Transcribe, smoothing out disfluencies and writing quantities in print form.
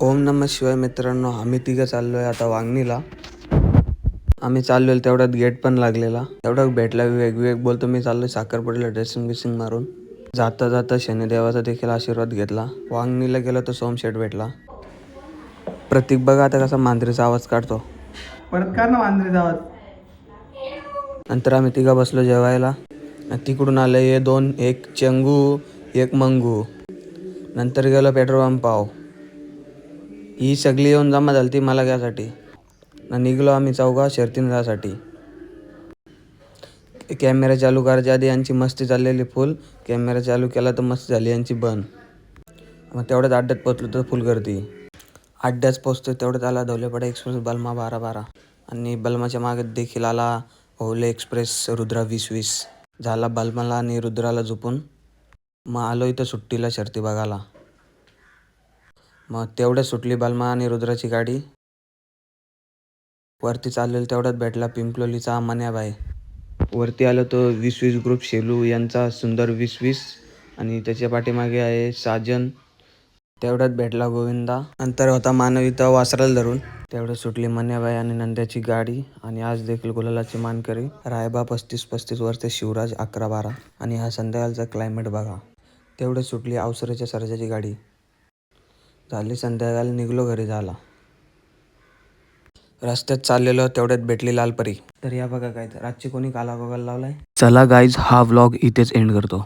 ओम नमः शिवाय मित्रांनो, आम्ही तिघं चाललोय आता वांगणीला. आम्ही चाललोय तेवढ्यात गेट पण लागलेला. तेवढ्यात भेटला विवेक बोलतो मी चाललोय साखरपुड्याला ड्रेसिंग बिसिंग मारून. जाता जाता शनिदेवाचा देखील आशीर्वाद घेतला. वांगणीला गेलो तर सोमशेठ भेटला. प्रतीक बघा आता कसा मांजरीचा आवाज काढतो. परत काढ ना मांजरीचा आवाज. नंतर आम्ही तिघं बसलो जेवायला. तिकडून आले हे दोन, एक चंगू एक मंगू. नंतर गेलो पेट्रोल पंपाव. ही सगळी येऊन जमा झाली ती मला घ्यासाठी. निघलो आम्ही चौघा शर्तीन जासाठी. कॅमेरा चालू करायच्या आधी यांची मस्ती चाललेली फुल. कॅमेरा चालू केला तर मस्ती झाली यांची बंद. मग तेवढ्यात अड्ड्यात पोचलो तर फुल गर्दी. अड्ड्याच पोचतो तेवढ्यात आला धवलेपाडा एक्सप्रेस बलमा 12-12 आणि बलमाच्या मागे देखील आला ओले एक्सप्रेस रुद्रा 20-20. झाला बलमाला आणि रुद्राला झोपून. मग आलो इथं सुट्टीला शर्ती बघायला. मग तेवढ्यात सुटली बलमा आणि रुद्राची गाडी. वरती चाललेलं तेवढ्यात भेटला पिंपलोलीचा मन्याबाई. वरती आलो तो 20-20 ग्रुप शेलू यांचा सुंदर 20-20 आणि त्याच्या पाठीमागे आहे साजन. तेवढ्यात भेटला गोविंदा. नंतर होता मानवीता वासराला धरून. तेवढ्यात सुटली मन्याबाई आणि नंद्याची गाडी. आणि आज देखील गुलालाची मानकरी रायबा 35-35 वरचे शिवराज 11-12. आणि हा संध्याकाळचा क्लायमेट बघा. तेवढ्यात सुटली अवसरेच्या सर्जाची गाडी. झाली संध्याकाळ, निघलो घरी झाला. रस्त्यात चाललेलो तेवढ्यात भेटली लालपरी. तर या बघा काय रातची कोणी काला गोगल लावलाय. चला गाईज, हा व्लॉग इथेच एंड करतो.